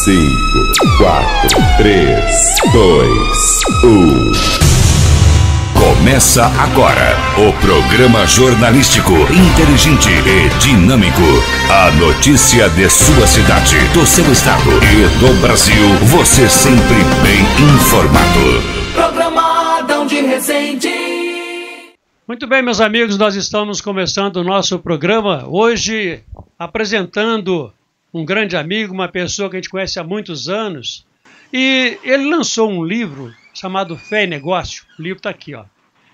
5, 4, 3, 2, 1. Começa agora o programa jornalístico inteligente e dinâmico. A notícia de sua cidade, do seu estado e do Brasil. Você sempre bem informado. Programa Adão de Resende. Muito bem, meus amigos, nós estamos começando o nosso programa hoje apresentando um grande amigo, uma pessoa que a gente conhece há muitos anos, e ele lançou um livro chamado Fé e Negócio. O livro está aqui, ó.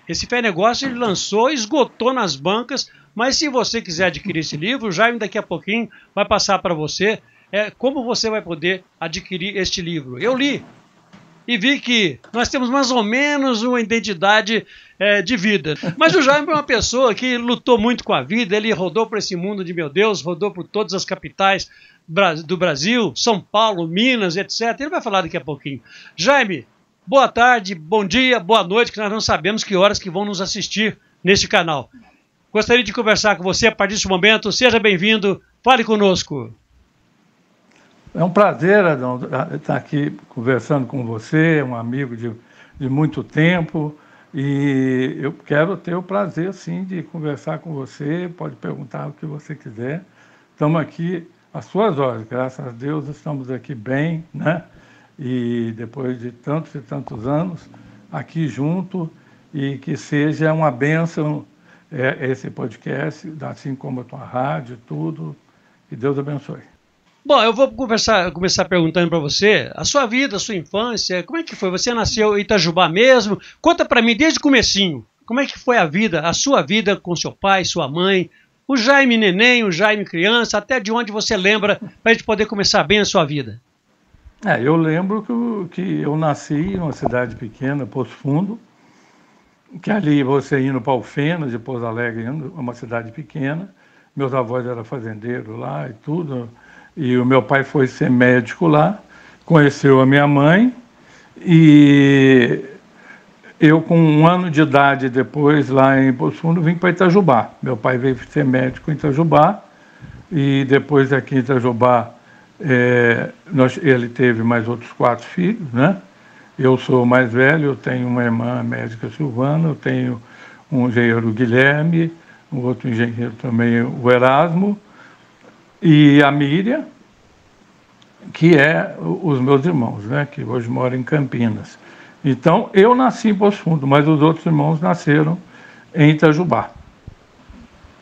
Esse Fé e Negócio ele lançou, esgotou nas bancas, mas se você quiser adquirir esse livro, o Jaime daqui a pouquinho vai passar para você como você vai poder adquirir este livro. Eu li e vi que nós temos mais ou menos uma identidade de vida. Mas o Jaime é uma pessoa que lutou muito com a vida, ele rodou por esse mundo de meu Deus, rodou por todas as capitais do Brasil, São Paulo, Minas, etc. Ele vai falar daqui a pouquinho. Jaime, boa tarde, bom dia, boa noite, que nós não sabemos que horas que vão nos assistir neste canal. Gostaria de conversar com você a partir desse momento. Seja bem-vindo, fale conosco. É um prazer, Adão, estar aqui conversando com você, um amigo de muito tempo, e eu quero ter o prazer, sim, de conversar com você, pode perguntar o que você quiser. Estamos aqui às suas horas, graças a Deus estamos aqui bem, né? E depois de tantos e tantos anos, aqui junto, e que seja uma bênção esse podcast, assim como a tua rádio, tudo, que Deus abençoe. Bom, eu vou começar perguntando para você, a sua vida, a sua infância, como é que foi? Você nasceu em Itajubá mesmo? Conta para mim desde o comecinho, como é que foi a vida, a sua vida com seu pai, sua mãe, o Jaime neném, o Jaime criança, até de onde você lembra, para a gente poder começar bem a sua vida. Eu lembro que eu nasci em uma cidade pequena, Poço Fundo, que ali você indo para Alfenas, de Pouso Alegre, uma cidade pequena, meus avós eram fazendeiros lá e tudo, e o meu pai foi ser médico lá, conheceu a minha mãe, e eu com 1 ano de idade depois, lá em Poço Fundo, vim para Itajubá. Meu pai veio ser médico em Itajubá, e depois aqui em Itajubá, ele teve mais outros 4 filhos, né? Eu sou o mais velho, eu tenho uma irmã médica, Silvana, eu tenho um engenheiro, Guilherme, um outro engenheiro também, o Erasmo, e a Miriam, que é os meus irmãos, né? Que hoje moram em Campinas. Então, eu nasci em Poço Fundo, mas os outros irmãos nasceram em Itajubá.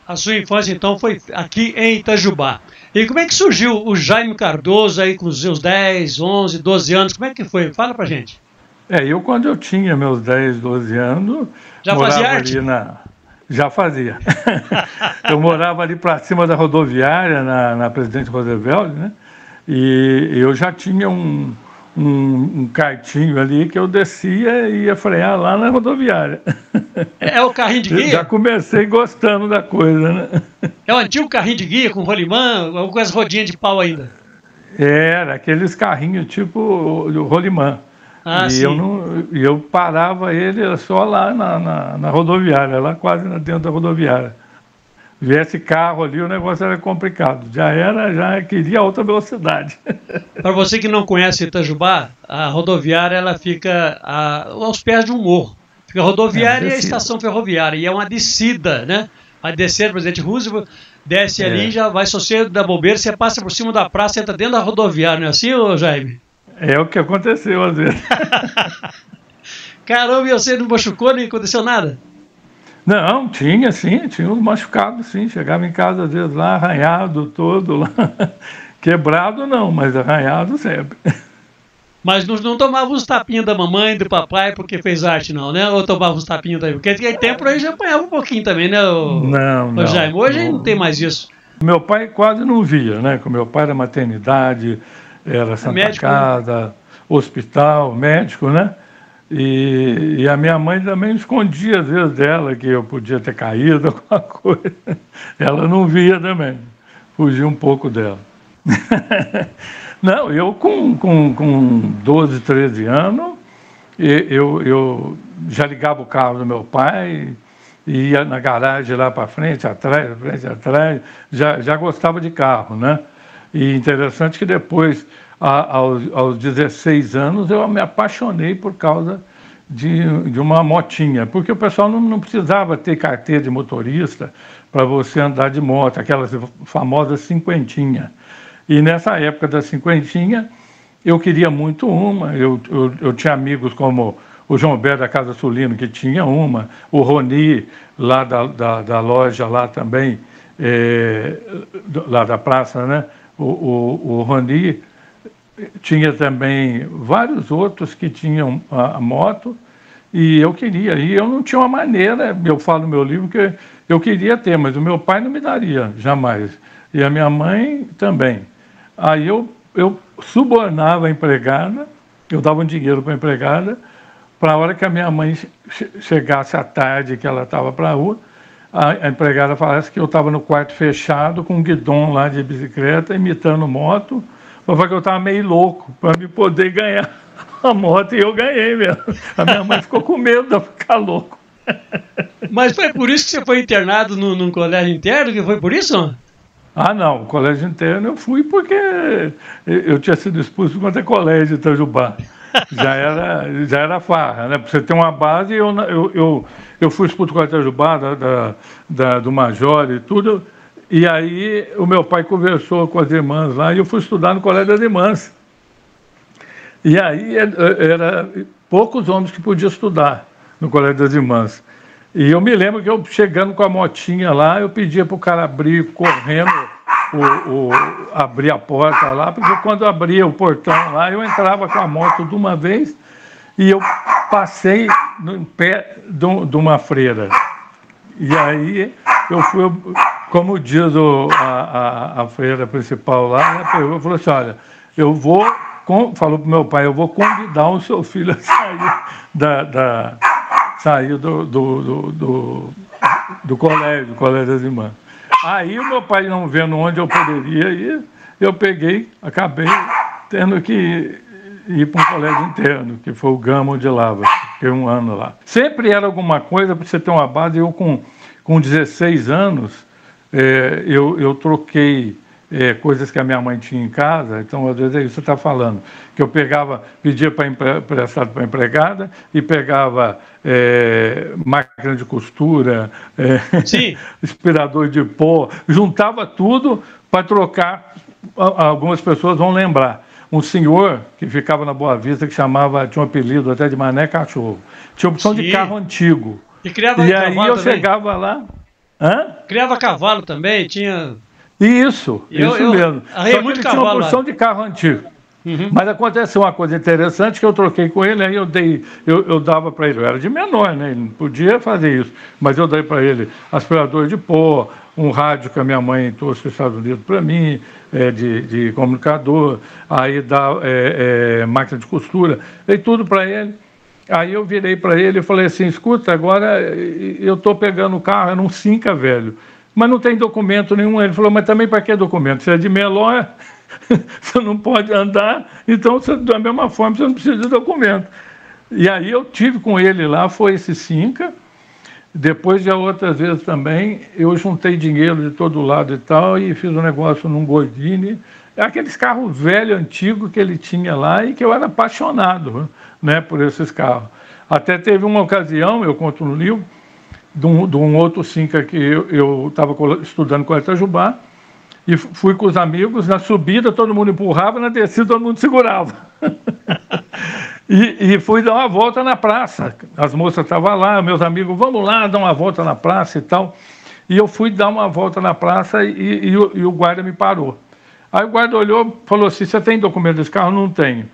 A sua infância, então, foi aqui em Itajubá. E como é que surgiu o Jaime Cardoso aí com os seus 10, 11, 12 anos? Como é que foi? Fala pra gente. Quando eu tinha meus 10, 12 anos... Já fazia arte? Já fazia. Eu morava ali para cima da rodoviária, na Presidente Roosevelt, né? E eu já tinha um kartinho ali que eu descia e ia frear lá na rodoviária. É o carrinho de guia? Já comecei gostando da coisa, né? É o antigo carrinho de guia com rolimã, ou com as rodinhas de pau ainda? Era, aqueles carrinhos tipo o rolimã. Sim. Eu parava ele só lá na rodoviária, lá quase dentro da rodoviária. Viesse carro ali, o negócio era complicado. Já queria alta velocidade. Para você que não conhece Itajubá, a rodoviária ela fica aos pés de um morro. Fica a rodoviária e a estação ferroviária. E é uma descida, né? Vai descer o Presidente Roosevelt, desce ali, já vai só ser da bobeira, você passa por cima da praça, entra dentro da rodoviária, não é assim, ô Jaime? É o que aconteceu às vezes. Caramba, e você não machucou, nem aconteceu nada? Não, tinha uns machucados, sim. Chegava em casa, às vezes, lá, arranhado todo, lá. Quebrado não, mas arranhado sempre. Mas não tomava os tapinhos da mamãe, do papai, porque fez arte, não, né? Ou tomava os tapinhos daí? Porque naquele tempo aí já apanhava um pouquinho também, né, não, Jaime? Hoje não tem mais isso. Meu pai quase não via, né? Com meu pai era maternidade, era Santa médico, Casa, hospital, médico, né? E a minha mãe também escondia, às vezes, dela, que eu podia ter caído, alguma coisa. Ela não via também, fugia um pouco dela. Não, eu com 12, 13 anos, eu já ligava o carro do meu pai, ia na garagem lá para frente, atrás, já gostava de carro, né? E interessante que depois, aos 16 anos, eu me apaixonei por causa de uma motinha, porque o pessoal não precisava ter carteira de motorista para você andar de moto, aquelas famosas cinquentinha. E nessa época da cinquentinha, eu queria muito uma, eu tinha amigos como o João Bé da Casa Sulino, que tinha uma, o Roni, lá da loja lá também, lá da praça, né? O Roni tinha também vários outros que tinham a moto, e eu queria, e eu não tinha uma maneira, eu falo no meu livro que eu queria ter, mas o meu pai não me daria, jamais, e a minha mãe também. Aí eu subornava a empregada, eu dava um dinheiro para a empregada, para a hora que a minha mãe chegasse à tarde, que ela estava para a rua, a empregada falasse que eu estava no quarto fechado, com um guidão lá de bicicleta, imitando moto, para falar que eu estava meio louco, para me poder ganhar a moto, e eu ganhei mesmo. A minha mãe ficou com medo de eu ficar louco. Mas foi por isso que você foi internado num colégio interno? Que foi por isso? Ah, não, o colégio interno eu fui porque eu tinha sido expulso quanto é colégio de Itajubá. Já era farra, né? Para você ter uma base, eu fui expulso com a Itajubá, do Major e tudo, e aí o meu pai conversou com as irmãs lá, e eu fui estudar no colégio das irmãs. E aí era poucos homens que podiam estudar no colégio das irmãs. E eu me lembro que eu chegando com a motinha lá, eu pedia para o cara abrir, correndo, abrir a porta lá, porque quando eu abria o portão lá, eu entrava com a moto de uma vez e eu passei no pé de uma freira. E aí eu fui, como diz a freira principal lá, ela pegou e falou assim, olha, eu vou, falou para o meu pai, eu vou convidar o seu filho a sair saiu do colégio das irmãs. Aí o meu pai, não vendo onde eu poderia ir, eu acabei tendo que ir para um colégio interno, que foi o Gama de Lava, fiquei 1 ano lá. Sempre era alguma coisa, para você ter uma base. Eu com 16 anos, eu troquei coisas que a minha mãe tinha em casa, então às vezes é isso que você está falando, que eu pedia emprestado para a empregada e pegava máquina de costura, aspirador de pó, juntava tudo para trocar. Algumas pessoas vão lembrar, um senhor que ficava na Boa Vista, que tinha um apelido até de Mané Cachorro, tinha opção de carro antigo, e aí eu chegava lá... Criava cavalo também, tinha... Isso mesmo. Só que ele tinha uma porção de carro antigo. Uhum. Mas aconteceu uma coisa interessante, que eu troquei com ele, aí eu dava para ele, eu era de menor, né? Ele não podia fazer isso, mas eu dei para ele aspirador de pó, um rádio que a minha mãe trouxe dos Estados Unidos para mim, de comunicador, aí máquina de costura, dei tudo para ele. Aí eu virei para ele e falei assim, escuta, agora eu estou pegando o carro, era um Cinca velho, mas não tem documento nenhum. Ele falou, mas também para que documento? Você é de menor, você não pode andar, então da mesma forma você não precisa de documento. E aí eu tive com ele lá, foi esse Cinca. Depois de outras vezes também, eu juntei dinheiro de todo lado e tal, e fiz um negócio num Gordini, aqueles carros velhos, antigos que ele tinha lá, e que eu era apaixonado, né, por esses carros. Até teve uma ocasião, eu conto no livro, de um outro Cinca que eu estava estudando com a Itajubá, e fui com os amigos, na subida todo mundo empurrava, na descida todo mundo segurava. E fui dar uma volta na praça, as moças estavam lá, meus amigos, vamos lá dar uma volta na praça e tal, e eu fui dar uma volta na praça e o guarda me parou. Aí o guarda olhou e falou assim, você tem documento desse carro? Não tenho.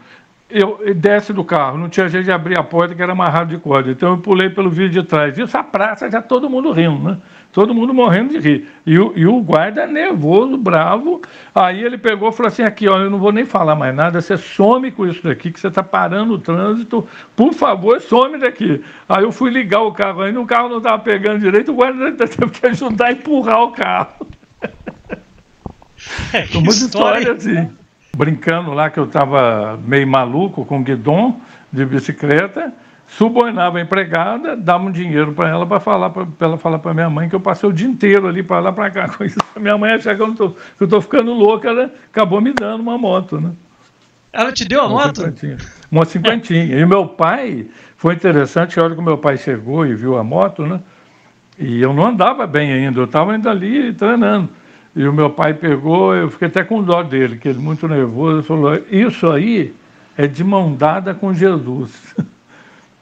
Eu desce do carro, não tinha jeito de abrir a porta, que era amarrado de corda, então eu pulei pelo vidro de trás. Isso a praça, já todo mundo rindo, né? Todo mundo morrendo de rir. E o guarda nervoso, bravo, aí ele pegou e falou assim, aqui, ó, eu não vou nem falar mais nada, você some com isso daqui, que você está parando o trânsito, por favor, some daqui. Aí eu fui ligar o carro, ainda o carro não estava pegando direito, o guarda teve que ajudar a empurrar o carro. Uma história assim. Brincando lá, que eu estava meio maluco com guidão de bicicleta, subornava a empregada, dava um dinheiro para ela falar para minha mãe que eu passei o dia inteiro ali para lá para cá com isso. Minha mãe achava que eu estou ficando louca, ela acabou me dando uma moto, né? Ela te deu a moto? Uma cinquentinha. E meu pai, foi interessante, a hora que meu pai chegou e viu a moto, né? E eu não andava bem ainda, eu estava ainda ali treinando. E o meu pai pegou, eu fiquei até com dó dele, que ele muito nervoso, falou, isso aí é de mão dada com Jesus.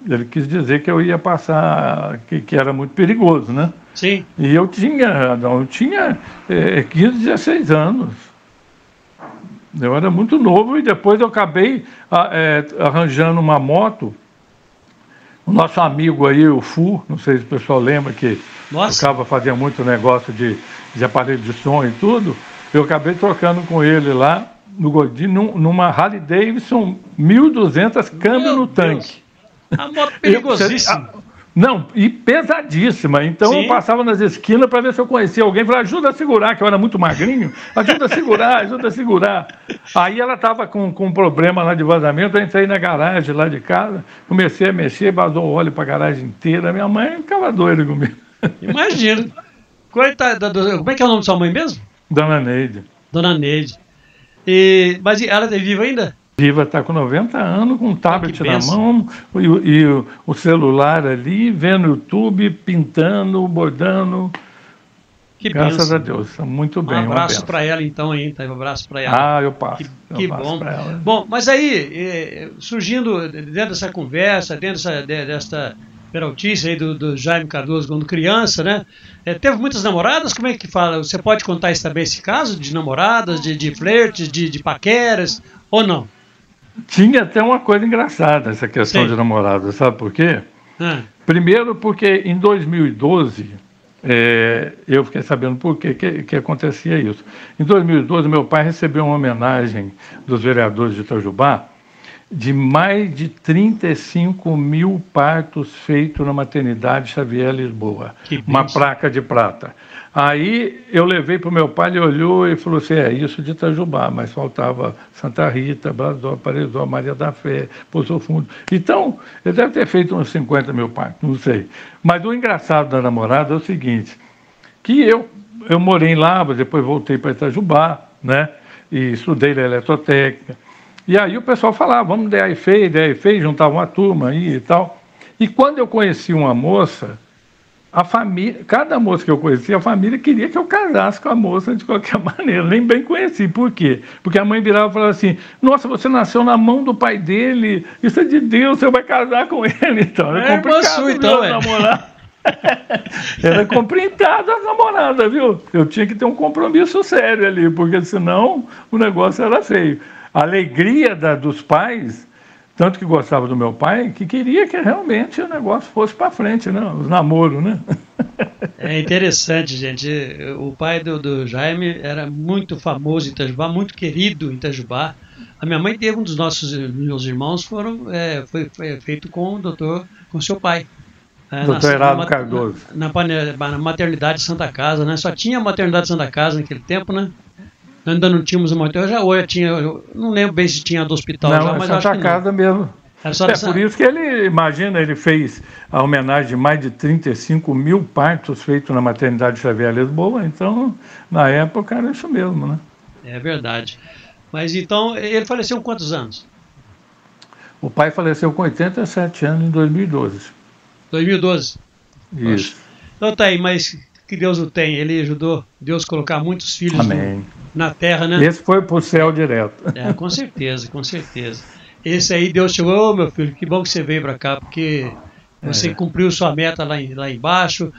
Ele quis dizer que eu ia passar, que era muito perigoso, né? Sim. E eu tinha 15, 16 anos. Eu era muito novo e depois eu acabei arranjando uma moto. O nosso amigo aí, o Fu, não sei se o pessoal lembra que tocava, fazia muito negócio de aparelho de som e tudo. Eu acabei trocando com ele lá no Godinho, numa Harley Davidson 1200 câmbio no tanque. A moto perigosíssima. Não, e pesadíssima. Então eu passava nas esquinas para ver se eu conhecia alguém. Falei, ajuda a segurar, que eu era muito magrinho. Ajuda a segurar, ajuda a segurar. Aí ela estava com um problema lá de vazamento. Eu entrei na garagem lá de casa, comecei a mexer, vazou óleo para a garagem inteira. Minha mãe ficava doida comigo. Imagino. Coitada, como é que é o nome da sua mãe mesmo? Dona Neide. Dona Neide. Mas ela é viva ainda? Viva, está com 90 anos, com um tablet na mão e o celular ali, vendo YouTube, pintando, bordando. Que Graças benção. a Deus, muito bem. Um abraço para ela então aí, tá? Um abraço para ela. Eu passo. Que bom. Bom, mas aí, surgindo dentro dessa conversa, dentro desta peraltice aí do Jaime Cardoso quando criança, né? Teve muitas namoradas? Como é que fala? Você pode contar isso também, esse caso de namoradas, de flertes, de paqueras, ou não? Tinha até uma coisa engraçada essa questão Sim. de namorada, sabe por quê? Primeiro porque em 2012, eu fiquei sabendo por que acontecia isso. Em 2012, meu pai recebeu uma homenagem dos vereadores de Itajubá de mais de 35 mil partos feitos na maternidade Xavier Lisboa. Uma placa de prata. Aí eu levei para o meu pai, ele olhou e falou assim, isso de Itajubá, mas faltava Santa Rita, Brasó, Paredó, Maria da Fé, Poço Fundo. Então, ele deve ter feito uns 50 mil partos, não sei. Mas o engraçado da namorada é o seguinte, que eu morei em Lavras, depois voltei para Itajubá, né, e estudei na eletrotécnica. E aí o pessoal falava, vamos dar FEI, juntava uma turma aí e tal. E quando eu conheci uma moça, a família, cada moça que eu conhecia, a família queria que eu casasse com a moça de qualquer maneira, nem bem conheci. Por quê? Porque a mãe virava e falava assim, nossa, você nasceu na mão do pai dele, isso é de Deus, você vai casar com ele. Então, era complicado namorar. Era complicado as namoradas, viu? Eu tinha que ter um compromisso sério ali, porque senão o negócio era feio. A alegria dos pais, tanto que gostava do meu pai, que queria que realmente o negócio fosse para frente, né? Os namoros, né? É interessante, gente. O pai do Jaime era muito famoso em Itajubá, muito querido em Itajubá. A minha mãe teve meus irmãos foi feito com com seu pai. Doutor Heraldo Cardoso. Na maternidade Santa Casa, né? Só tinha a maternidade Santa Casa naquele tempo, né? Ainda não tínhamos uma maternidade, eu não lembro bem se tinha do hospital não, já, mas acho que casa mesmo. Por isso que ele fez a homenagem de mais de 35 mil partos feitos na maternidade Xavier Lisboa, então, na época era isso mesmo, né? É verdade. Mas então, ele faleceu com quantos anos? O pai faleceu com 87 anos em 2012. 2012? Isso. Poxa. Então tá aí, mas que Deus o tem, ele ajudou Deus a colocar muitos filhos na terra, né? Esse foi pro céu direto. Com certeza, com certeza. Esse aí Deus chegou, meu filho, que bom que você veio para cá, porque você cumpriu sua meta lá embaixo,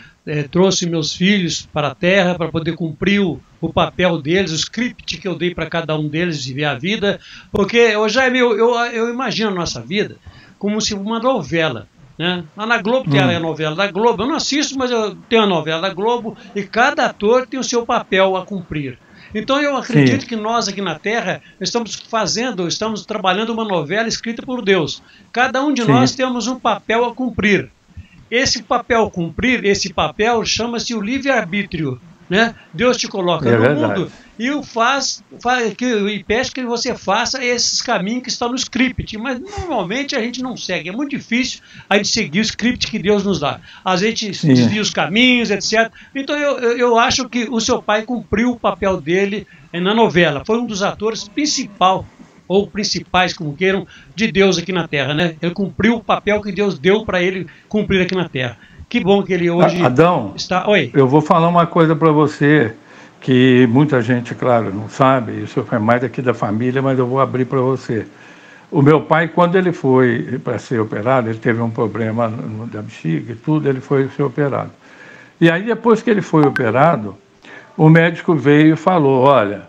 trouxe meus filhos para a terra para poder cumprir o papel deles, o script que eu dei para cada um deles viver a vida, porque, Jaime, eu imagino a nossa vida como se uma novela. Né? Lá na Globo tem a novela da Globo, eu não assisto, mas eu tenho a novela da Globo e cada ator tem o seu papel a cumprir. Então eu acredito que nós aqui na Terra estamos trabalhando uma novela escrita por Deus. Cada um de nós temos um papel a cumprir. Esse papel chama-se o livre-arbítrio. Né? Deus te coloca no mundo e pede que você faça esses caminhos que estão no script, mas normalmente a gente não segue, é muito difícil a gente seguir o script que Deus nos dá, a gente desvia os caminhos, etc. Então eu acho que o seu pai cumpriu o papel dele na novela, foi um dos atores principais, como queiram, de Deus aqui na Terra, né? Ele cumpriu o papel que Deus deu para ele cumprir aqui na Terra. Que bom que ele hoje Adão, está... Oi. Eu vou falar uma coisa para você que muita gente, claro, não sabe, isso é mais aqui da família, mas eu vou abrir para você. O meu pai, quando ele foi para ser operado, ele teve um problema da bexiga e tudo, ele foi ser operado. E aí, depois que ele foi operado, o médico veio e falou, olha,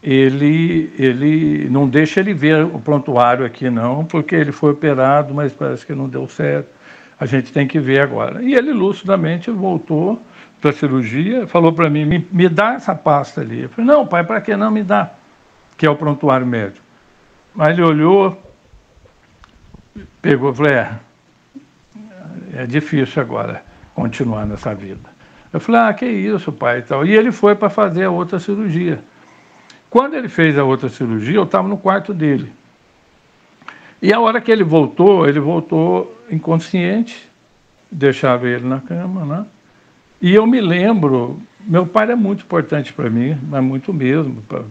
ele não deixa ele ver o prontuário aqui não, porque ele foi operado, mas parece que não deu certo. A gente tem que ver agora. E ele lucidamente voltou para a cirurgia, falou para mim, me dá essa pasta ali. Eu falei, não, pai, para que não me dá? Que é o prontuário médico. Mas ele olhou, pegou e falou, é difícil agora continuar nessa vida. Eu falei, que isso, pai, e tal. E ele foi para fazer a outra cirurgia. Quando ele fez a outra cirurgia, eu estava no quarto dele. E a hora que ele voltou inconsciente, deixava ele na cama, né? E eu me lembro, meu pai era muito importante para mim, mas muito mesmo, para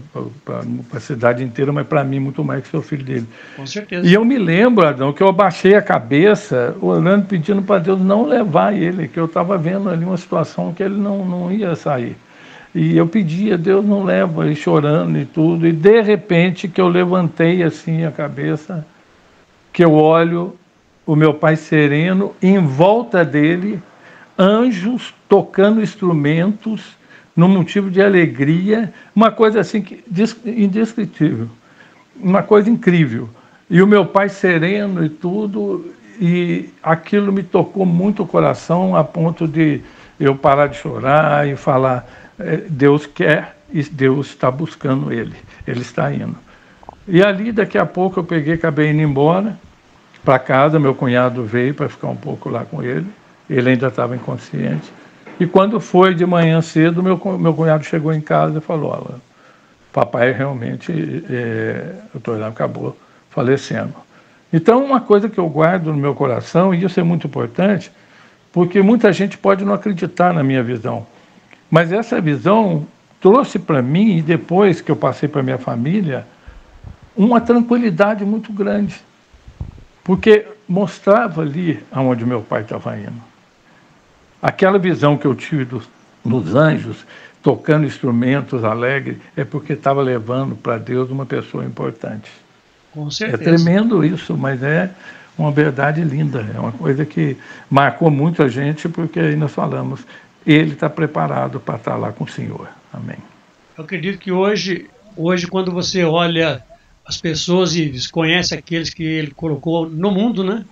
a cidade inteira, mas para mim muito mais que seu filho dele. Com certeza. E eu me lembro, Adão, que eu abaixei a cabeça, orando, pedindo para Deus não levar ele, que eu estava vendo ali uma situação que ele não ia sair. E eu pedia, Deus não leva, e chorando e tudo, e de repente que eu levantei assim a cabeça, que eu olho o meu pai sereno, em volta dele, anjos tocando instrumentos, num motivo de alegria, uma coisa assim indescritível, uma coisa incrível. E o meu pai sereno e tudo, e aquilo me tocou muito o coração, a ponto de eu parar de chorar e falar, Deus quer e Deus está buscando ele está indo. E ali, daqui a pouco, eu acabei indo embora para casa, meu cunhado veio para ficar um pouco lá com ele ainda estava inconsciente. E quando foi de manhã cedo, meu cunhado chegou em casa e falou, olha, papai realmente, o Dr. acabou falecendo. Então, uma coisa que eu guardo no meu coração, e isso é muito importante, porque muita gente pode não acreditar na minha visão, mas essa visão trouxe para mim, e depois que eu passei para minha família, uma tranquilidade muito grande, porque mostrava ali aonde meu pai estava indo. Aquela visão que eu tive dos anjos, tocando instrumentos alegres, é porque estava levando para Deus uma pessoa importante. Com certeza. É tremendo isso, mas é uma verdade linda, é uma coisa que marcou muito a gente, porque aí nós falamos, ele está preparado para estar lá com o Senhor. Amém. Eu acredito que hoje quando você olha as pessoas e conhece aqueles que ele colocou no mundo, né?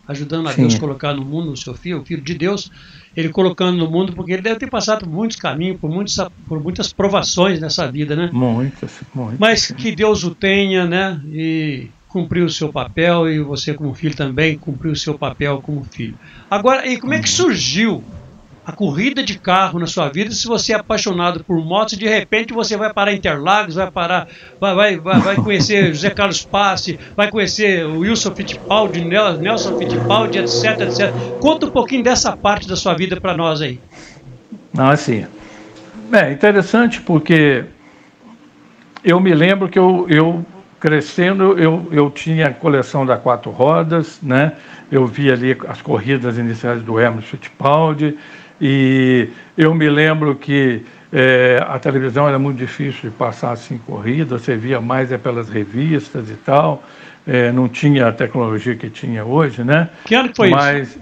Ajudando a Deus a colocar no mundo o seu filho, o Filho de Deus, ele colocando no mundo, porque ele deve ter passado por muitos caminhos, por muitas provações nessa vida, né? Muitas. Mas que Deus o tenha, né? E cumpriu o seu papel, e você como filho também cumpriu o seu papel como filho. Agora, e como é que surgiu a corrida de carro na sua vida? Se você é apaixonado por motos, de repente você vai parar em Interlagos, vai conhecer José Carlos Passe, vai conhecer o Wilson Fittipaldi, Nelson Fittipaldi, etc. Conta um pouquinho dessa parte da sua vida para nós aí. Sim. É interessante porque eu me lembro que eu crescendo, eu tinha a coleção da 4 rodas, né? Eu via ali as corridas iniciais do Emerson Fittipaldi, e eu me lembro que a televisão era muito difícil de passar assim corrida, você via mais pelas revistas e tal, não tinha a tecnologia que tinha hoje, né? Que ano que foi isso? Mas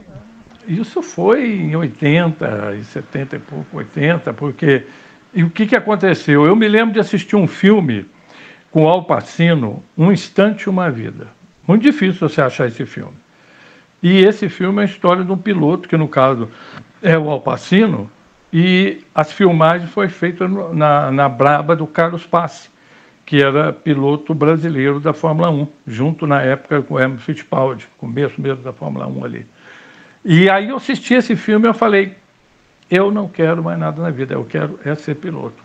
isso foi em 80, e 70 e pouco, 80, porque... E o que aconteceu? Eu me lembro de assistir um filme com Al Pacino, Um Instante, Uma Vida. Muito difícil você achar esse filme. E esse filme é a história de um piloto, que no caso é o Al Pacino, e as filmagens foram feitas na Braba do Carlos Passe, que era piloto brasileiro da Fórmula 1, junto na época com o Emerson Fittipaldi, começo mesmo da Fórmula 1 ali. E aí eu assisti esse filme e eu falei, eu não quero mais nada na vida, eu quero ser piloto.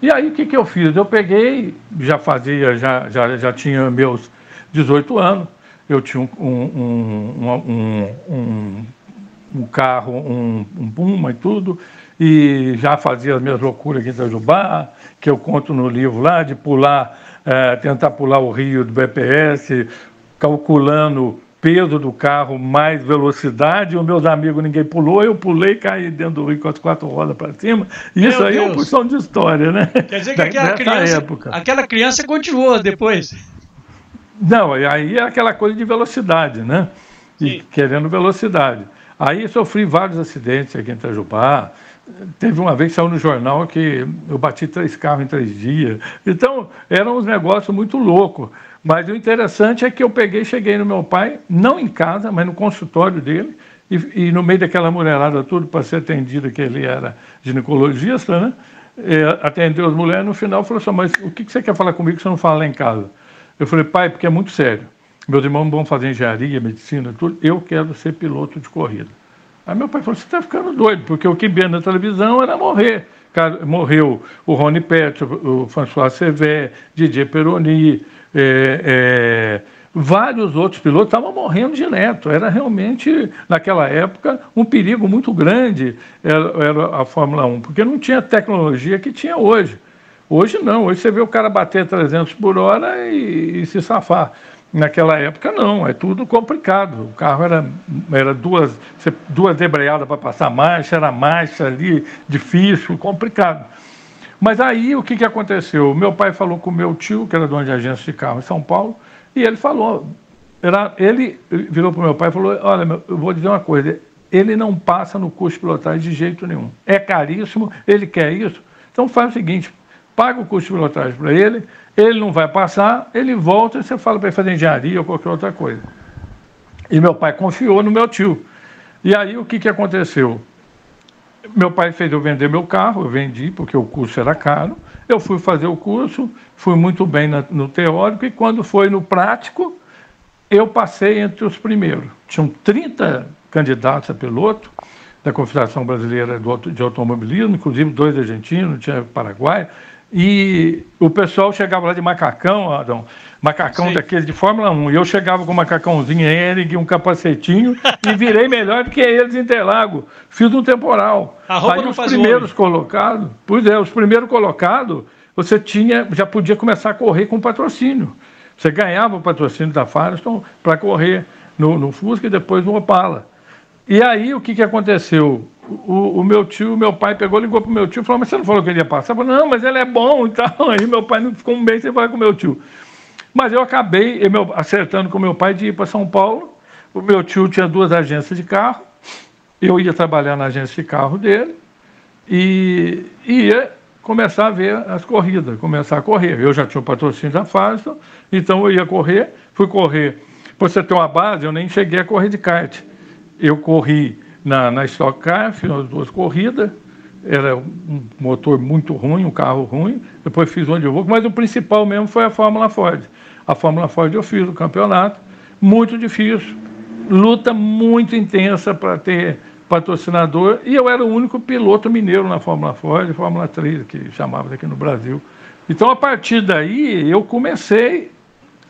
E aí o que eu fiz? Eu peguei, já tinha meus 18 anos, eu tinha um carro, um Puma e tudo, e já fazia as minhas loucuras aqui em Itajubá, que eu conto no livro lá, de pular, tentar pular o rio do BPS, calculando peso do carro mais velocidade, os meus amigos ninguém pulou, eu pulei, caí dentro do rio com as 4 rodas para cima. Isso aí é uma porção de história, né? Quer dizer que aquela criança continuou depois. Não, aí é aquela coisa de velocidade, né? E querendo velocidade. Aí sofri vários acidentes aqui em Itajubá. Teve uma vez que saiu no jornal que eu bati 3 carros em 3 dias. Então, eram uns negócios muito loucos. Mas o interessante é que eu cheguei no meu pai, não em casa, mas no consultório dele, e no meio daquela mulherada tudo, para ser atendido, que ele era ginecologista, né? Atendeu as mulheres, no final falou assim, mas o que você quer falar comigo que você não fala lá em casa? Eu falei, pai, porque é muito sério. Meus irmãos vão fazer engenharia, medicina, tudo, eu quero ser piloto de corrida. Aí meu pai falou, você está ficando doido, porque o que via na televisão era morrer. Morreu o Rony Petro, o François Sever, Didier Peroni, vários outros pilotos estavam morrendo direto. Era realmente, naquela época, um perigo muito grande era a Fórmula 1, porque não tinha tecnologia que tinha hoje. Hoje não, hoje você vê o cara bater 300 por hora e se safar. Naquela época não, é tudo complicado. O carro era duas debreadas para passar marcha, era marcha ali, difícil, complicado. Mas aí o que aconteceu? Meu pai falou com o meu tio, que era dono de agência de carro em São Paulo, e ele falou, ele virou para o meu pai e falou, olha, eu vou dizer uma coisa, ele não passa no curso de pilotagem de jeito nenhum. É caríssimo, ele quer isso, então faz o seguinte, paga o curso de pilotagem para ele não vai passar, ele volta e você fala para ele fazer engenharia ou qualquer outra coisa. E meu pai confiou no meu tio. E aí o que aconteceu? Meu pai fez eu vender meu carro, eu vendi porque o curso era caro, eu fui fazer o curso, fui muito bem no teórico e quando foi no prático, eu passei entre os primeiros. Tinham 30 candidatos a piloto da Confederação Brasileira de Automobilismo, inclusive 2 argentinos, tinha Paraguai, e o pessoal chegava lá de macacão, Adão, macacão daquele de Fórmula 1, e eu chegava com um macacãozinho Hennig, um capacetinho, e virei melhor do que eles em Interlagos. Fiz um temporal. Aí os primeiros colocados, os primeiros colocados, você já podia começar a correr com patrocínio. Você ganhava o patrocínio da Firestone para correr no Fusca e depois no Opala. E aí o que aconteceu? Meu pai ligou para o meu tio e falou, mas você não falou que ele ia passar? Eu falei, não, mas ele é bom e tal. Aí meu pai não ficou um mês sem falar com o meu tio. Mas eu acabei acertando com o meu pai de ir para São Paulo. O meu tio tinha 2 agências de carro. Eu ia trabalhar na agência de carro dele e ia começar a ver as corridas, começar a correr. Eu já tinha o patrocínio da Firestone, então eu ia correr. Fui correr. Para você ter uma base, eu nem cheguei a correr de kart. Eu corri na Stock Car, fiz as 2 corridas, era um motor muito ruim, um carro ruim, depois fiz onde eu vou, mas o principal mesmo foi a Fórmula Ford. A Fórmula Ford eu fiz o campeonato, muito difícil, luta muito intensa para ter patrocinador, e eu era o único piloto mineiro na Fórmula Ford, Fórmula 3, que chamava aqui no Brasil. Então, a partir daí, eu comecei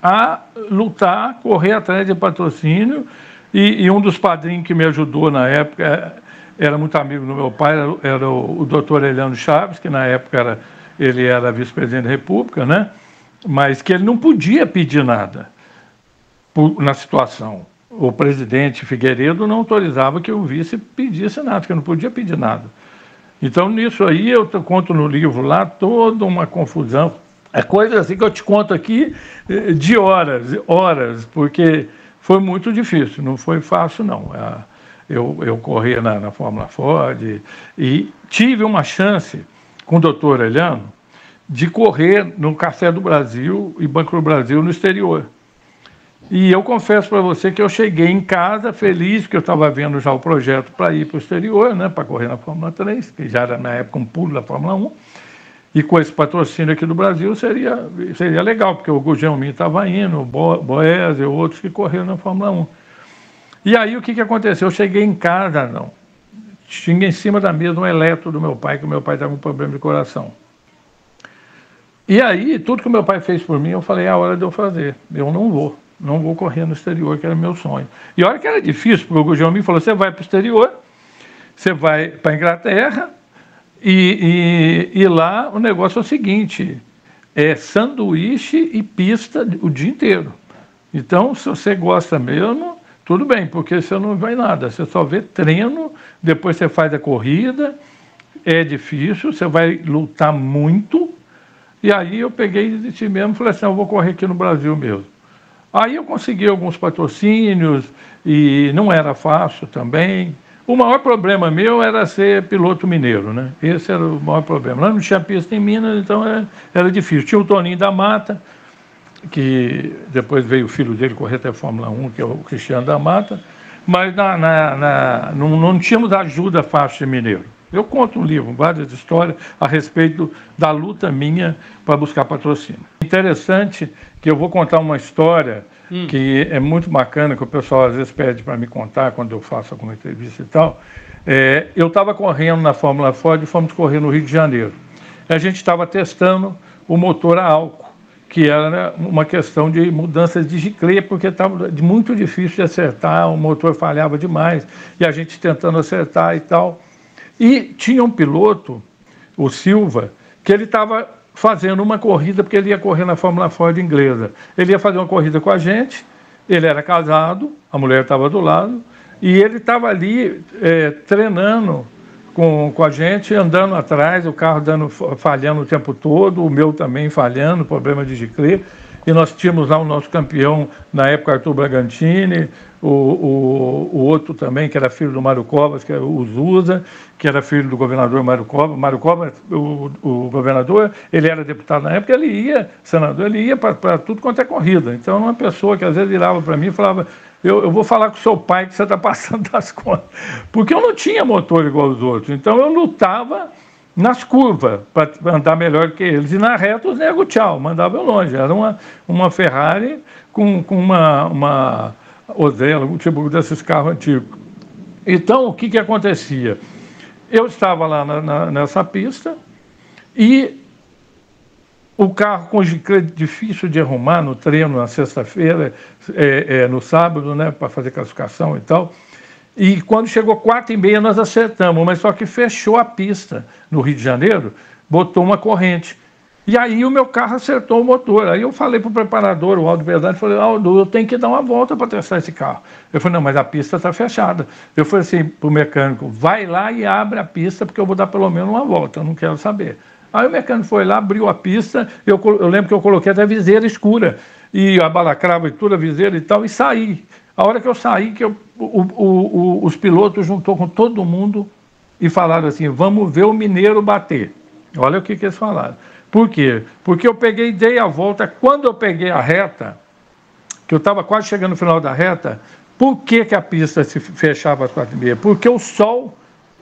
a lutar, correr atrás de patrocínio, e um dos padrinhos que me ajudou na época, era muito amigo do meu pai, era o doutor Eliano Chaves, que na época ele era vice-presidente da República, né? Mas que ele não podia pedir nada na situação. O presidente Figueiredo não autorizava que o vice pedisse nada, que eu não podia pedir nada. Então, nisso aí, eu conto no livro lá toda uma confusão. É coisa assim que eu te conto aqui de horas, porque foi muito difícil, não foi fácil, não. Eu corria na Fórmula Ford e tive uma chance com o doutor Eliano de correr no Café do Brasil e Banco do Brasil no exterior. E eu confesso para você que eu cheguei em casa feliz, porque eu estava vendo já o projeto para ir para o exterior, né, para correr na Fórmula 3, que já era na época um pulo da Fórmula 1. E com esse patrocínio aqui do Brasil seria legal, porque o Gugelmin estava indo, o Boés e outros que correram na Fórmula 1. E aí o que aconteceu? Eu cheguei em casa, tinha em cima da mesa um eletro do meu pai, que o meu pai estava com um problema de coração. E aí, tudo que o meu pai fez por mim, eu falei, é a hora de eu fazer. Eu não vou correr no exterior, que era meu sonho. E olha que era difícil, porque o Gugel me falou, você vai para o exterior, você vai para a Inglaterra, e lá o negócio é o seguinte, é sanduíche e pista o dia inteiro. Então, se você gosta mesmo, tudo bem, porque você não vai nada, você só vê treino, depois você faz a corrida, é difícil, você vai lutar muito. E aí eu peguei e disse mesmo, falei assim, eu vou correr aqui no Brasil mesmo. Aí eu consegui alguns patrocínios e não era fácil também. O maior problema meu era ser piloto mineiro, né? Esse era o maior problema. Lá não tinha pista em Minas, então era difícil. Tinha o Toninho da Mata, que depois veio o filho dele correr até a Fórmula 1, que é o Cristiano da Mata, mas não tínhamos ajuda fácil de mineiro. Eu conto um livro, várias histórias a respeito da luta minha para buscar patrocínio. Interessante que eu vou contar uma história que é muito bacana, que o pessoal às vezes pede para me contar quando eu faço alguma entrevista e tal. Eu estava correndo na Fórmula Ford e fomos correr no Rio de Janeiro. A gente estava testando o motor a álcool, que era uma questão de mudanças de giclê, porque estava muito difícil de acertar, o motor falhava demais, e a gente tentando acertar e tal. E tinha um piloto, o Silva, que ele estava fazendo uma corrida, porque ele ia correr na Fórmula Ford inglesa. Ele ia fazer uma corrida com a gente, ele era casado, a mulher estava do lado, e ele estava ali treinando com a gente, andando atrás, o carro falhando o tempo todo, o meu também falhando, problema de giclê. E nós tínhamos lá o nosso campeão, na época, Arthur Bragantini, o outro também, que era filho do Mário Covas, que era o Zusa, que era filho do governador Mário Covas. Mário Covas, o governador, ele era deputado na época, ele ia, senador, ele ia para tudo quanto é corrida. Então, uma pessoa que às vezes virava para mim e falava, eu vou falar com o seu pai que você está passando das contas. Porque eu não tinha motor igual os outros, então eu lutava nas curvas, para andar melhor que eles. E na reta, os nego tchau, mandava eu longe. Era uma Ferrari com uma Ozella, um tipo desses carros antigos. Então, o que acontecia? Eu estava lá nessa pista e o carro com giclê difícil de arrumar no treino na sexta-feira, no sábado, né, para fazer classificação e tal. E quando chegou 4h30 nós acertamos, mas só que fechou a pista no Rio de Janeiro, botou uma corrente. E aí o meu carro acertou o motor. Aí eu falei para o preparador, o Aldo Verdade, falei, Aldo, eu tenho que dar uma volta para testar esse carro. Ele falou, não, mas a pista está fechada. Eu falei assim para o mecânico, vai lá e abre a pista, porque eu vou dar pelo menos uma volta, eu não quero saber. Aí o mecânico foi lá, abriu a pista, eu lembro que eu coloquei até viseira escura, e a balacrava e tudo, a viseira e tal, e saí. A hora que eu saí, os pilotos juntou com todo mundo e falaram assim, vamos ver o mineiro bater. Olha o que eles falaram. Por quê? Porque eu dei a volta, quando eu peguei a reta, que eu estava quase chegando no final da reta, por que a pista se fechava às 4h30? Porque o sol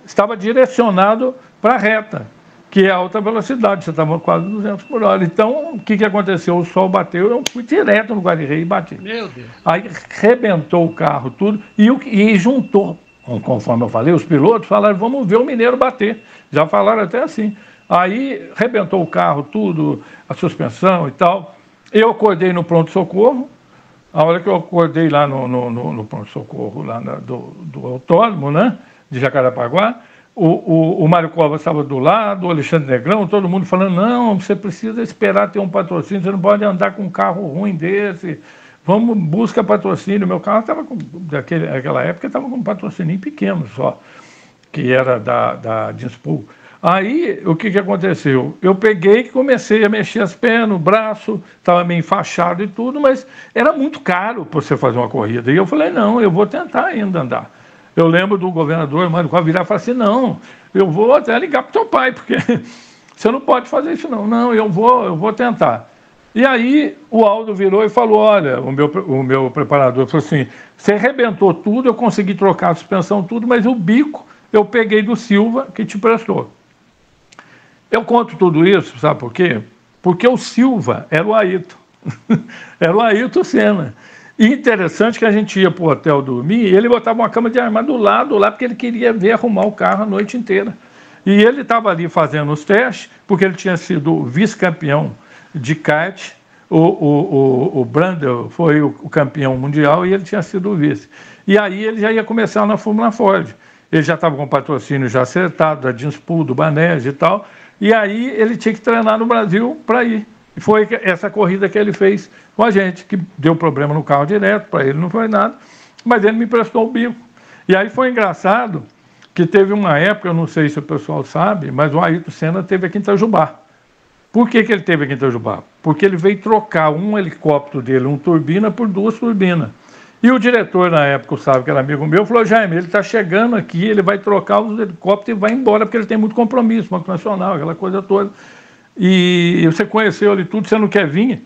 estava direcionado para a reta, que é alta velocidade, você estava quase 200 por hora. Então, o que aconteceu? O sol bateu, eu fui direto no guarda-reio e bati. Meu Deus. Aí rebentou o carro, tudo, e juntou. Conforme eu falei, os pilotos falaram, vamos ver o mineiro bater. Já falaram até assim. Aí rebentou o carro, tudo, a suspensão e tal. Eu acordei no pronto-socorro. A hora que eu acordei lá no pronto-socorro, lá do autódromo, né, de Jacarepaguá, o Mário Covas estava do lado, o Alexandre Negrão, todo mundo falando, não, você precisa esperar ter um patrocínio, você não pode andar com um carro ruim desse, vamos, busca patrocínio. Meu carro estava, naquela época, estava com um patrocínio pequeno só, que era da Dinspool. Aí, o que aconteceu? Eu peguei e comecei a mexer as pernas, o braço, estava meio enfaixado e tudo, mas era muito caro para você fazer uma corrida. E eu falei, não, eu vou tentar ainda andar. Eu lembro do governador, Mário Covas, virar e falar assim, não, eu vou até ligar para o teu pai, porque você não pode fazer isso não. Não, eu vou tentar. E aí o Aldo virou e falou, olha, o meu preparador falou assim, você arrebentou tudo, eu consegui trocar a suspensão, tudo, mas o bico eu peguei do Silva, que te prestou. Eu conto tudo isso, sabe por quê? Porque o Silva era o Ayrton. Era o Ayrton Senna. E interessante que a gente ia para o hotel dormir e ele botava uma cama de armário do lado lá, porque ele queria ver arrumar o carro a noite inteira. E ele estava ali fazendo os testes, porque ele tinha sido vice-campeão de kart. O Brandel foi o campeão mundial e ele tinha sido o vice. E aí ele já ia começar na Fórmula Ford. Ele já estava com o patrocínio já acertado, da Dinspool, do Banese e tal. E aí ele tinha que treinar no Brasil para ir. E foi essa corrida que ele fez com a gente, que deu problema no carro direto, para ele não foi nada, mas ele me emprestou o bico. E aí foi engraçado que teve uma época, eu não sei se o pessoal sabe, mas o Ayrton Senna teve aqui em Itajubá. Por que ele teve aqui em Itajubá? Porque ele veio trocar um helicóptero dele, uma turbina, por 2 turbinas. E o diretor, na época, o Sábio, que era amigo meu, falou: Jaime, ele está chegando aqui, ele vai trocar os helicópteros e vai embora, porque ele tem muito compromisso, Banco Nacional, aquela coisa toda. E você conheceu ele tudo, você não quer vir?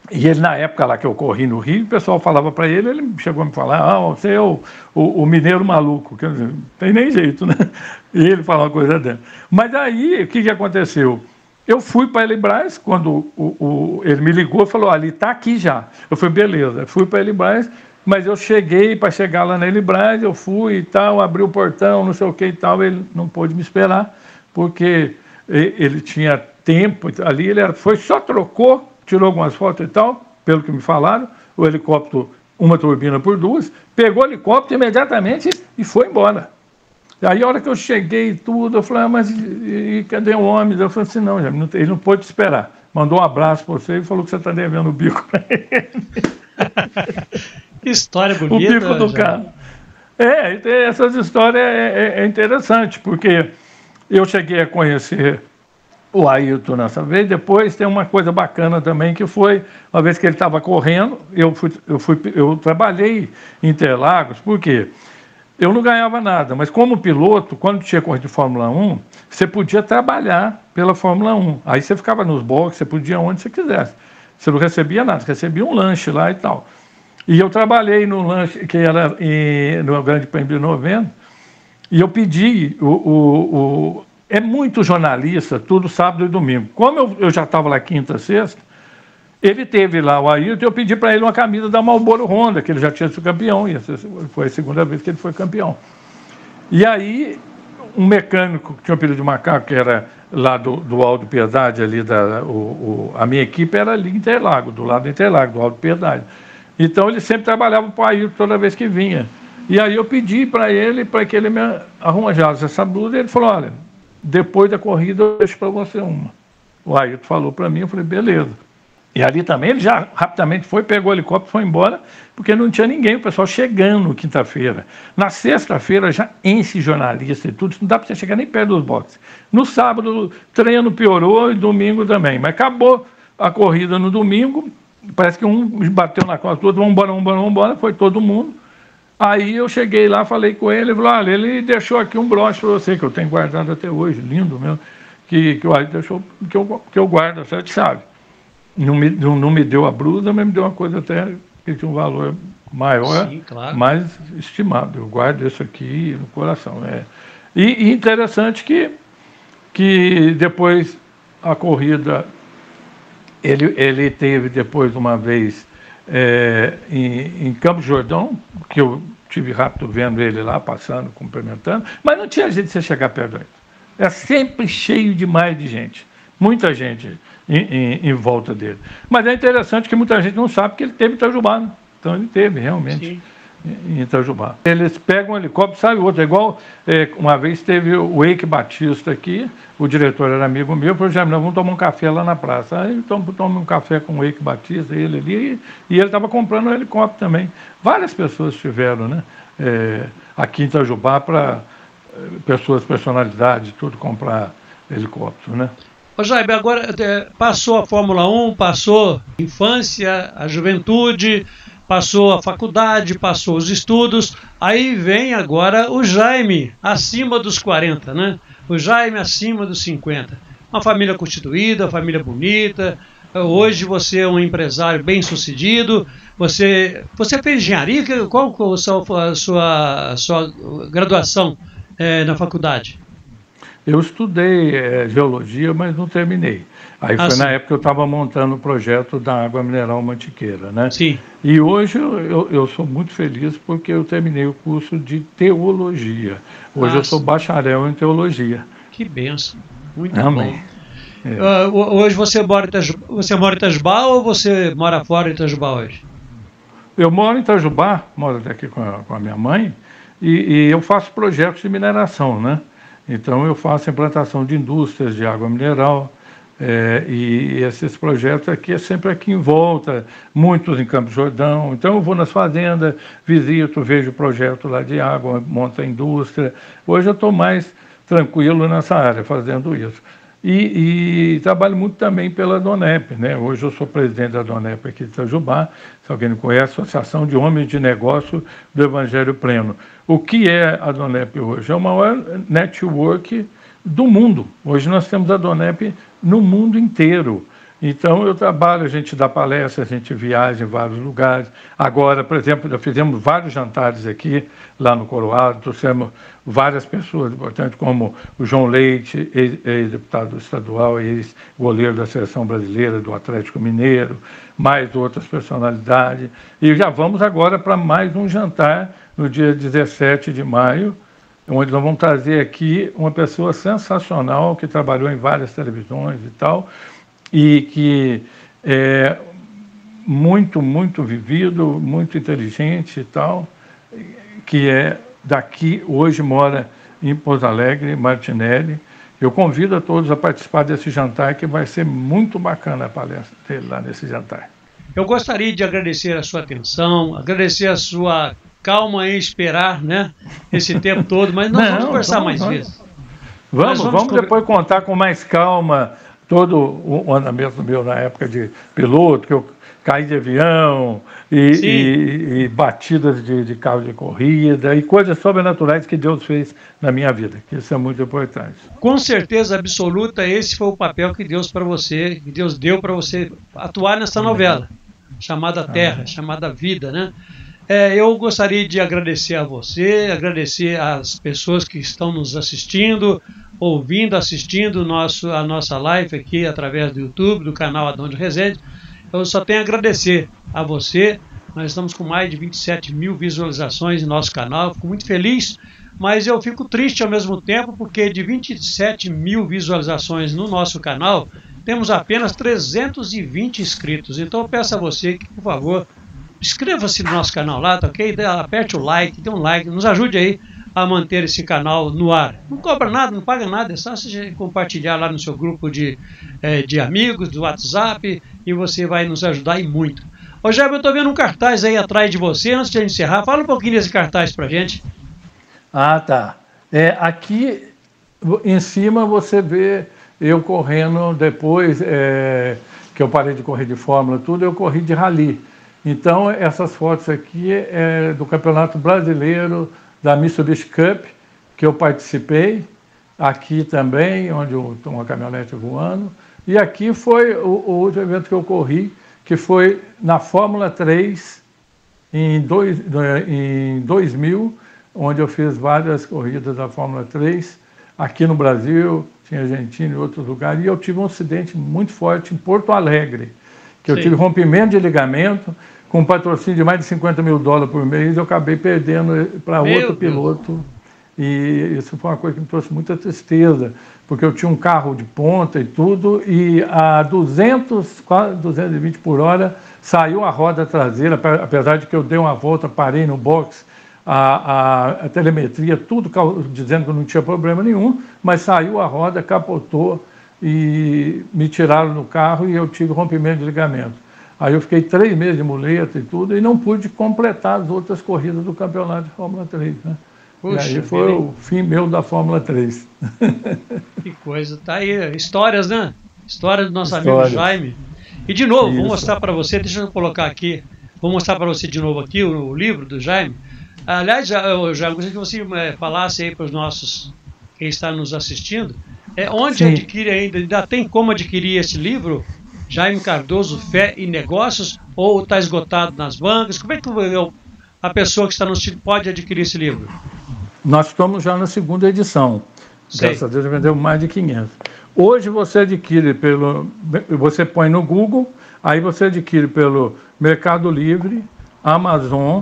E ele, na época lá que eu corri no Rio, o pessoal falava para ele, ele chegou a me falar: você é o mineiro maluco, quer dizer, não tem nem jeito, né? E ele falou uma coisa dela. Mas aí, o que aconteceu? Eu fui para a Elibras, quando ele me ligou e falou: ele está aqui já. Eu falei: beleza. Fui para a Elibras, mas eu cheguei, para chegar lá na Elibras, eu fui e tal, abri o portão, não sei o que e tal, ele não pôde me esperar, porque ele tinha tempo ali, foi só trocou, tirou algumas fotos e tal, pelo que me falaram, o helicóptero, uma turbina por 2, pegou o helicóptero imediatamente e foi embora. Aí, a hora que eu cheguei e tudo, eu falei: mas e cadê o homem? Eu falei assim: não, ele não pôde esperar. Mandou um abraço para você e falou que você está devendo o bico para ele. Que história bonita. O bico do carro. Essas histórias é interessante, porque eu cheguei a conhecer o Ayrton nessa vez. Depois tem uma coisa bacana também, que foi, uma vez que ele estava correndo, eu trabalhei em Interlagos, por quê? Eu não ganhava nada, mas como piloto, quando tinha corrida de Fórmula 1, você podia trabalhar pela Fórmula 1. Aí você ficava nos boxes, você podia onde você quisesse. Você não recebia nada, você recebia um lanche lá e tal. E eu trabalhei no lanche, que era no Grande Prêmio de 90, e eu pedi, é muito jornalista, tudo sábado e domingo. Como eu já estava lá quinta, sexta, ele teve lá o Ayrton, eu pedi para ele uma camisa da Marlboro Honda, que ele já tinha sido campeão, e foi a segunda vez que ele foi campeão. E aí, um mecânico que tinha um apelido de macaco, que era lá do Aldo Piedade, ali, a minha equipe era ali em Interlagos, do lado do Interlagos, do Aldo Piedade. Então ele sempre trabalhava para o Ayrton toda vez que vinha. E aí eu pedi para ele, para que ele me arranjasse essa blusa, e ele falou: olha, depois da corrida eu deixo para você uma. O Ayrton falou para mim, eu falei: beleza. E ali também ele já rapidamente pegou o helicóptero e foi embora, porque não tinha ninguém, o pessoal chegando quinta-feira. Na sexta-feira já enche jornalista e tudo, não dá para você chegar nem perto dos boxes. No sábado, treino piorou e domingo também. Mas acabou a corrida no domingo, parece que um bateu na costa do outro, vamos embora, foi todo mundo. Aí eu cheguei lá, falei com ele, ele falou: olha, ele deixou aqui um broche para você, que eu tenho guardado até hoje, lindo mesmo, que o Ayrton deixou, que eu guardo, a 7 chave. Não me deu a blusa, mas me deu uma coisa até que tinha um valor maior, sim, claro, mais estimado. Eu guardo isso aqui no coração. E interessante que depois a corrida, ele teve depois uma vez em Campos Jordão, que eu tive rápido vendo ele lá, passando, cumprimentando, mas não tinha jeito de você chegar perto dele. É sempre cheio demais de gente. Muita gente em volta dele. Mas é interessante que muita gente não sabe que ele teve em Itajubá, né? Então ele teve realmente em Itajubá. Eles pegam um helicóptero, sabe outro, é igual uma vez teve o Eike Batista aqui, o diretor era amigo meu, falou: nós vamos tomar um café lá na praça. Aí tomamos um café com o Eike Batista, ele ali, e ele estava comprando um helicóptero também. Várias pessoas tiveram, né, aqui em Itajubá, para personalidades, tudo, comprar helicóptero, né? Ô Jaime, agora passou a Fórmula 1, passou a infância, a juventude, passou a faculdade, passou os estudos, aí vem agora o Jaime acima dos 40, né? O Jaime acima dos 50. Uma família constituída, uma família bonita, hoje você é um empresário bem-sucedido, você fez engenharia, qual a sua graduação na faculdade? Eu estudei geologia, mas não terminei. Aí foi na época que eu estava montando o projeto da água mineral Mantiqueira, né? Sim. E hoje eu sou muito feliz porque eu terminei o curso de teologia. Hoje eu sou bacharel em teologia. Que benção. Muito Amém. bom. Hoje você mora em Itajubá ou você mora fora de Itajubá hoje? Eu moro em Itajubá, moro aqui com a minha mãe, e eu faço projetos de mineração, né? Então eu faço implantação de indústrias de água mineral, e esses projetos aqui é sempre aqui em volta, muitos em Campos do Jordão. Então eu vou nas fazendas, visito, vejo projeto lá de água, monto a indústria. Hoje eu estou mais tranquilo nessa área, fazendo isso. E trabalho muito também pela DONEP, né? Hoje eu sou presidente da DONEP aqui de Itajubá, se alguém não conhece, Associação de Homens de Negócio do Evangelho Pleno. O que é a DONEP hoje? É o maior network do mundo. Hoje nós temos a DONEP no mundo inteiro. Então eu trabalho, a gente dá palestra, a gente viaja em vários lugares. Agora, por exemplo, já fizemos vários jantares aqui, lá no Coroado, trouxemos várias pessoas importantes, como o João Leite, ex-deputado estadual, ex-goleiro da Seleção Brasileira, do Atlético Mineiro, mais outras personalidades. E já vamos agora para mais um jantar, no dia 17 de maio, onde nós vamos trazer aqui uma pessoa sensacional, que trabalhou em várias televisões e tal, e que é muito, muito vivido, muito inteligente e tal, que é daqui, hoje mora em Pouso Alegre, Martinelli. Eu convido a todos a participar desse jantar, que vai ser muito bacana a palestra dele lá nesse jantar. Eu gostaria de agradecer a sua atenção, agradecer a sua calma em esperar, né, esse tempo todo, mas nós vamos conversar mais vezes. Vamos depois contar com mais calma todo o andamento meu na época de piloto, que eu caí de avião e batidas de carro de corrida e coisas sobrenaturais que Deus fez na minha vida, que isso é muito importante. Com certeza absoluta, esse foi o papel que Deus deu para você atuar nessa novela, chamada Terra, chamada Vida, né? Eu gostaria de agradecer a você, agradecer às pessoas que estão nos assistindo, ouvindo, assistindo a nossa live aqui através do YouTube, do canal Adão de Rezende. Eu só tenho a agradecer a você. Nós estamos com mais de 27 mil visualizações em nosso canal. Fico muito feliz, mas eu fico triste ao mesmo tempo, porque de 27 mil visualizações no nosso canal, temos apenas 320 inscritos. Então eu peço a você que, por favor, inscreva-se no nosso canal lá, tá ok? Aperte o like, dê um like, nos ajude aí a manter esse canal no ar. Não cobra nada, não paga nada, é só você compartilhar lá no seu grupo de amigos, do WhatsApp, e você vai nos ajudar e muito. Ô Jaime, eu estou vendo um cartaz aí atrás de você, antes de encerrar, fala um pouquinho desse cartaz pra gente. Ah, tá. Aqui em cima você vê eu correndo depois que eu parei de correr de Fórmula, tudo, eu corri de rally. Então, essas fotos aqui é do Campeonato Brasileiro da Mitsubishi Cup, que eu participei, aqui também, onde eu estou uma caminhonete voando, e aqui foi o outro evento que eu corri, que foi na Fórmula 3, em 2000, onde eu fiz várias corridas da Fórmula 3, aqui no Brasil, tinha Argentina e outros lugares, e eu tive um acidente muito forte em Porto Alegre, que eu tive rompimento de ligamento, com um patrocínio de mais de $50 mil por mês, eu acabei perdendo para outro piloto. E isso foi uma coisa que me trouxe muita tristeza, porque eu tinha um carro de ponta e tudo, e a 200, quase 220 por hora, saiu a roda traseira, apesar de que eu dei uma volta, parei no box, a telemetria, tudo dizendo que não tinha problema nenhum, mas saiu a roda, capotou, e me tiraram do carro e eu tive rompimento de ligamento. Aí eu fiquei 3 meses de muleta e tudo, e não pude completar as outras corridas do campeonato de Fórmula 3, né? Puxa, e aí foi o fim meu da Fórmula 3. Que coisa, tá aí, histórias, né? História do nosso amigo Jaime. E de novo, vou mostrar para você, deixa eu colocar aqui, vou mostrar para você de novo aqui o livro do Jaime. Aliás, Jaime, gostaria que você falasse aí para os nossos, quem está nos assistindo, onde adquire ainda tem como adquirir esse livro? Jaime Cardoso, Fé e Negócios, ou está esgotado nas bancas? Como é que a pessoa que está no sítio pode adquirir esse livro? Nós estamos já na 2ª edição. Graças a Deus, vendeu mais de 500. Hoje você adquire você põe no Google, aí você adquire pelo Mercado Livre, Amazon,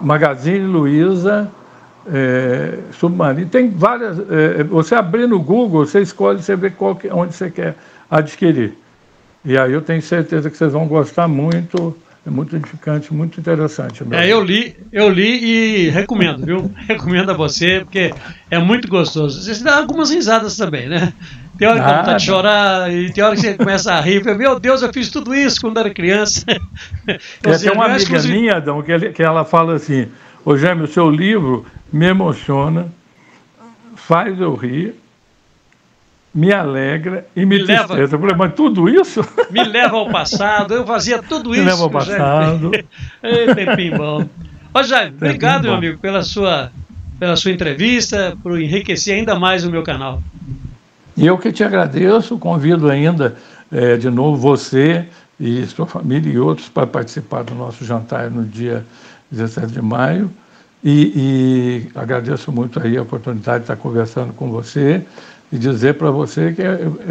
Magazine Luiza, submarino. Tem várias. Você abrir no Google, você escolhe, você vê onde você quer adquirir. E aí eu tenho certeza que vocês vão gostar muito. É muito edificante, muito interessante. Eu li e recomendo, viu? Recomendo a você, porque é muito gostoso. Você dá algumas risadas também, né? Tem hora que dá vontade de chorar, e tem hora que você começa a rir. Meu Deus, eu fiz tudo isso quando era criança. Tem uma amiga minha, Adão, que ela fala assim: ô Jaime, o seu livro me emociona, faz eu rir, me alegra e me tristeza. Eu falei, mas tudo isso? Me leva ao passado, eu fazia tudo isso. Me leva ao passado. Ei, tempinho bom. Ô Jaime, obrigado, meu amigo, pela sua entrevista, por enriquecer ainda mais o meu canal. E eu que te agradeço, convido ainda de novo você e sua família e outros para participar do nosso jantar no dia 17 de maio. E agradeço muito aí a oportunidade de estar conversando com você e dizer para você que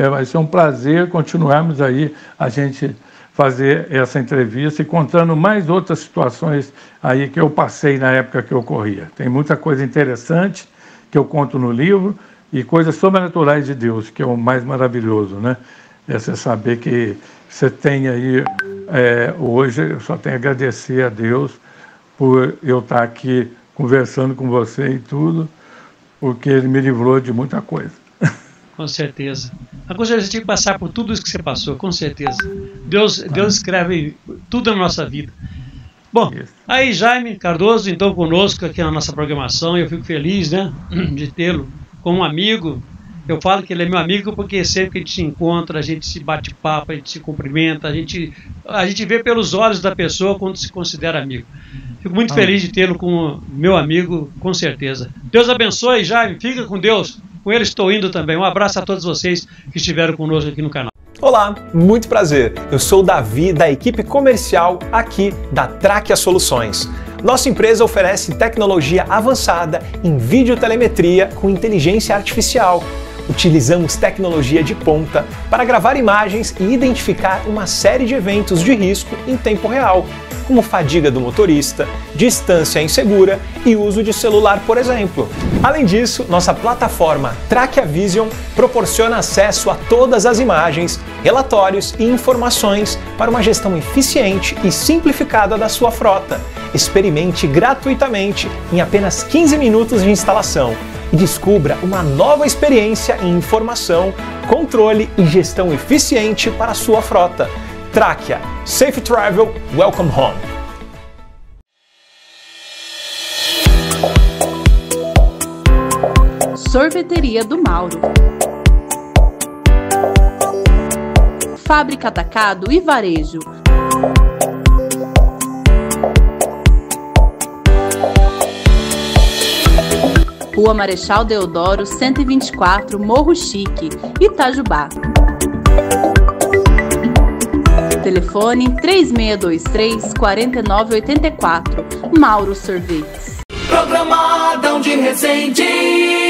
vai ser um prazer continuarmos aí a gente fazer essa entrevista e contando mais outras situações aí que eu passei na época que ocorria. Tem muita coisa interessante que eu conto no livro e coisas sobrenaturais de Deus, que é o mais maravilhoso, né? É você saber que você tem aí, hoje eu só tenho a agradecer a Deus por eu estar aqui conversando com você e tudo, porque Ele me livrou de muita coisa. Com certeza. Agora você tinha que passar por tudo isso que você passou, com certeza. Deus escreve tudo na nossa vida. Bom, aí Jaime Cardoso, então, conosco aqui na nossa programação, eu fico feliz, né, de tê-lo como um amigo. Eu falo que ele é meu amigo porque sempre que a gente se encontra, a gente se bate papo, a gente se cumprimenta, a gente vê pelos olhos da pessoa quando se considera amigo. Fico muito feliz de tê-lo como meu amigo, com certeza. Deus abençoe, Jaime, fica com Deus. Com ele estou indo também. Um abraço a todos vocês que estiveram conosco aqui no canal. Olá, muito prazer. Eu sou o Davi, da equipe comercial aqui da Tráquea Soluções. Nossa empresa oferece tecnologia avançada em videotelemetria com inteligência artificial. Utilizamos tecnologia de ponta para gravar imagens e identificar uma série de eventos de risco em tempo real, como fadiga do motorista, distância insegura e uso de celular, por exemplo. Além disso, nossa plataforma Tráquea Vision proporciona acesso a todas as imagens, relatórios e informações para uma gestão eficiente e simplificada da sua frota. Experimente gratuitamente em apenas 15 minutos de instalação e descubra uma nova experiência em informação, controle e gestão eficiente para a sua frota. Tráquea, Safe Travel, Welcome Home. Sorveteria do Mauro. Fábrica atacado e varejo. Rua Marechal Deodoro, 124, Morro Chique, Itajubá. Telefone 3623-4984. Mauro Sorvetes. Programadão de Resende.